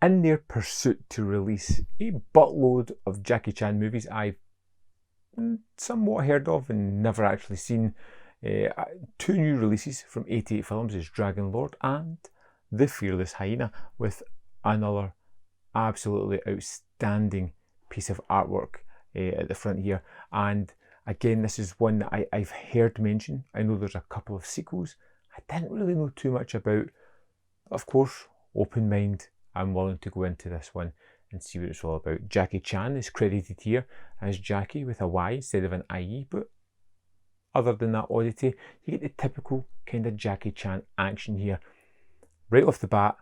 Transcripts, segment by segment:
In their pursuit to release a buttload of Jackie Chan movies I've somewhat heard of and never actually seen, two new releases from 88 Films is Dragon Lord and The Fearless Hyena, with another absolutely outstanding piece of artwork at the front here. And again, this is one that I've heard mentioned. I know there's a couple of sequels I didn't really know too much about. Of course, open mind, I'm willing to go into this one and see what it's all about. Jackie Chan is credited here as Jackie with a Y instead of an IE, but other than that oddity, you get the typical kind of Jackie Chan action here. Right off the bat,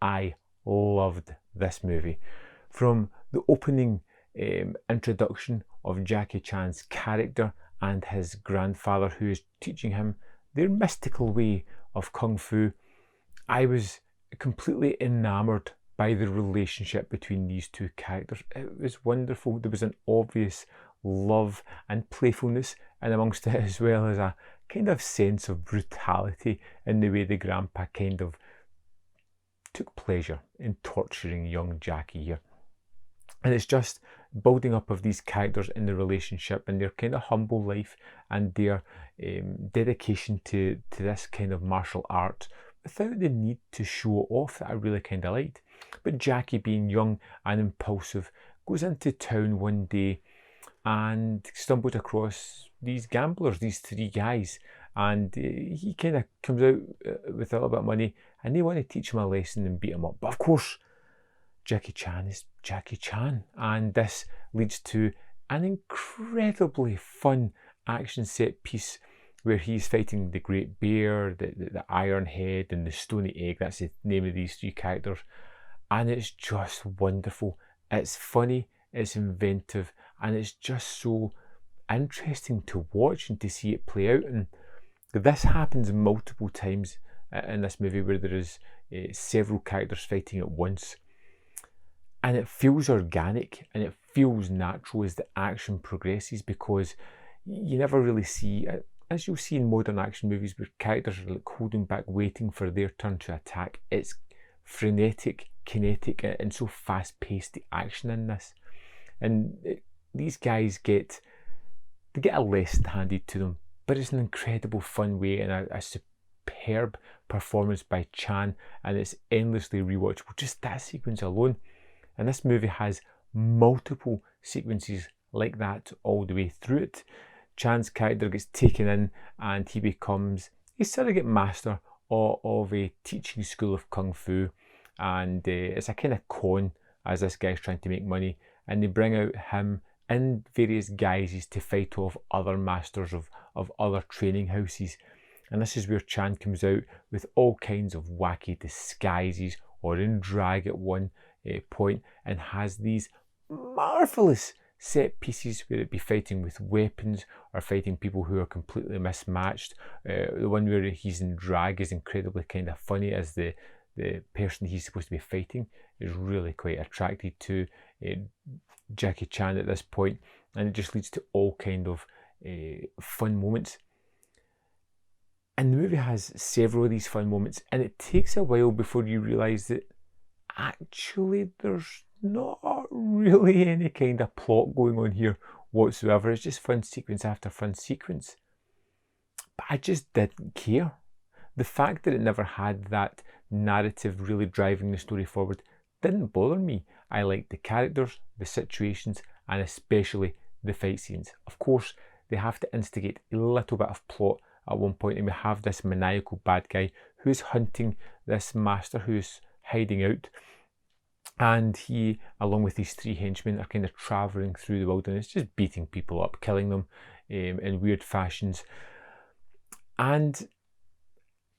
I loved this movie. From the opening introduction of Jackie Chan's character and his grandfather who is teaching him their mystical way of Kung Fu, I was completely enamoured by the relationship between these two characters. It was wonderful. There was an obvious love and playfulness in amongst it, as well as a kind of sense of brutality in the way the grandpa kind of took pleasure in torturing young Jackie here. And it's just building up of these characters in the relationship and their kind of humble life and their dedication to this kind of martial art without the need to show off, that I really kind of liked. But Jackie, being young and impulsive, goes into town one day and stumbled across these gamblers, these three guys, and he kind of comes out with a little bit of money and they want to teach him a lesson and beat him up. But of course, Jackie Chan is Jackie Chan, and this leads to an incredibly fun action set piece where he's fighting the Great Bear, the Iron Head, and the Stony Egg. That's the name of these three characters, and it's just wonderful. It's funny, it's inventive, and it's just so interesting to watch and to see it play out. And this happens multiple times in this movie, where there is several characters fighting at once. And it feels organic and it feels natural as the action progresses, because you never really see, as you'll see in modern action movies, where characters are like holding back, waiting for their turn to attack. It's frenetic, kinetic, and so fast-paced, the action in this. And these guys get a lesson handed to them, but it's an incredible fun way and a superb performance by Chan, and it's endlessly rewatchable. Just that sequence alone. And this movie has multiple sequences like that all the way through it. Chan's character gets taken in and he becomes a surrogate master of a teaching school of Kung Fu. And it's a kind of con, as this guy's trying to make money. And they bring out him in various guises to fight off other masters of other training houses. And this is where Chan comes out with all kinds of wacky disguises, or in drag at one point, and has these marvellous set pieces, whether it be fighting with weapons or fighting people who are completely mismatched. The one where he's in drag is incredibly kind of funny, as the person he's supposed to be fighting is really quite attracted to Jackie Chan at this point, and it just leads to all kind of fun moments. And the movie has several of these fun moments, and it takes a while before you realise that actually there's not really any kind of plot going on here whatsoever. It's just fun sequence after fun sequence. But I just didn't care. The fact that it never had that narrative really driving the story forward didn't bother me. I liked the characters, the situations, and especially the fight scenes. Of course, they have to instigate a little bit of plot at one point, and we have this maniacal bad guy who's hunting this master who's hiding out, and he, along with these three henchmen, are kind of travelling through the wilderness, just beating people up, killing them in weird fashions. And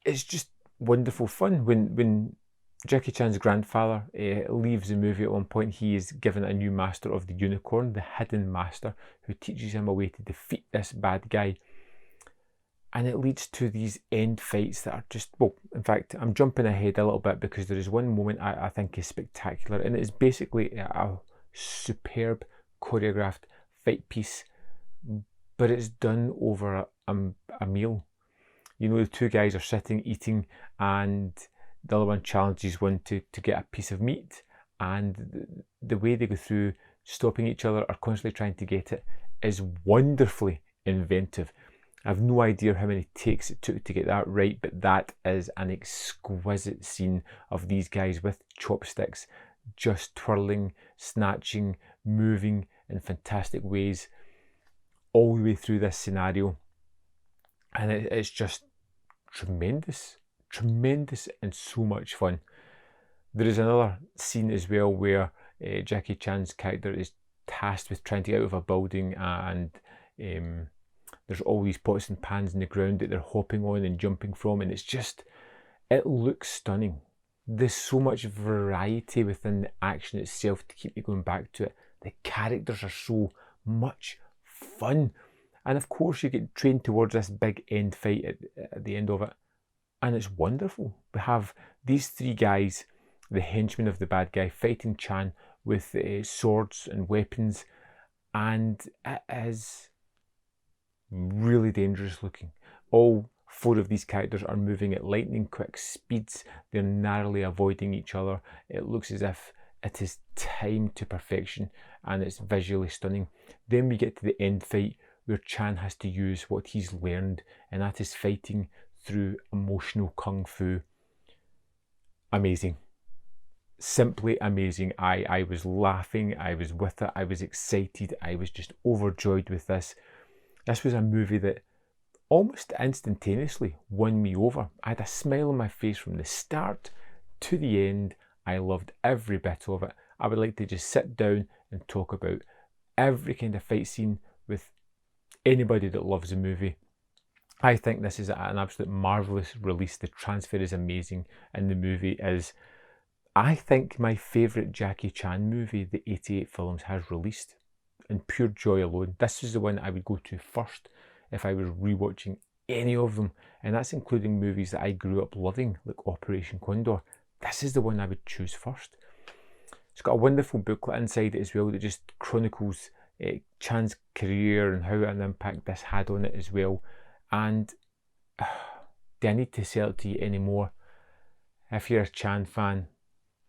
it's just wonderful fun. When Jackie Chan's grandfather leaves the movie at one point, he is given a new master of the unicorn, the hidden master, who teaches him a way to defeat this bad guy. And it leads to these end fights that are just, well, in fact, I'm jumping ahead a little bit, because there is one moment I think is spectacular, and it is basically a superb choreographed fight piece, but it's done over a meal. You know, the two guys are sitting eating, and the other one challenges one to get a piece of meat, and the way they go through stopping each other or constantly trying to get it is wonderfully inventive. I have no idea how many takes it took to get that right, but that is an exquisite scene of these guys with chopsticks just twirling, snatching, moving in fantastic ways all the way through this scenario. And it's just tremendous, tremendous, and so much fun. There is another scene as well where Jackie Chan's character is tasked with trying to get out of a building, and there's all these pots and pans in the ground that they're hopping on and jumping from, and it looks stunning. There's so much variety within the action itself to keep you going back to it. The characters are so much fun. And of course you get trained towards this big end fight at the end of it. And it's wonderful. We have these three guys, the henchmen of the bad guy, fighting Chan with swords and weapons. And it is really dangerous looking. All four of these characters are moving at lightning quick speeds. They're narrowly avoiding each other. It looks as if it is timed to perfection, and it's visually stunning. Then we get to the end fight where Chan has to use what he's learned, and that is fighting through emotional kung fu. Amazing. Simply amazing. I was laughing, I was with it, I was excited, I was just overjoyed with this. This was a movie that almost instantaneously won me over. I had a smile on my face from the start to the end. I loved every bit of it. I would like to just sit down and talk about every kind of fight scene with anybody that loves the movie. I think this is an absolute marvellous release. The transfer is amazing, and the movie is, I think, my favourite Jackie Chan movie the 88 Films has released. In pure joy alone, this is the one I would go to first if I was rewatching any of them, and that's including movies that I grew up loving, like Operation Condor. This is the one I would choose first. It's got a wonderful booklet inside it as well that just chronicles Chan's career and how an impact this had on it as well. And do I need to sell it to you anymore? If you're a Chan fan,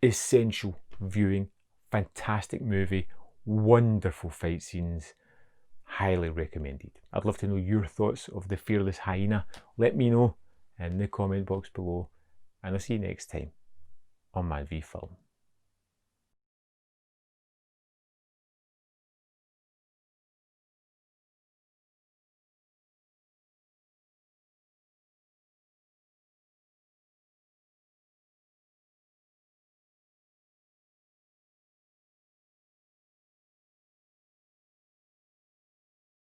essential viewing, fantastic movie, wonderful fight scenes, highly recommended. I'd love to know your thoughts of the Fearless Hyena. Let me know in the comment box below, and I'll see you next time on Man v Film.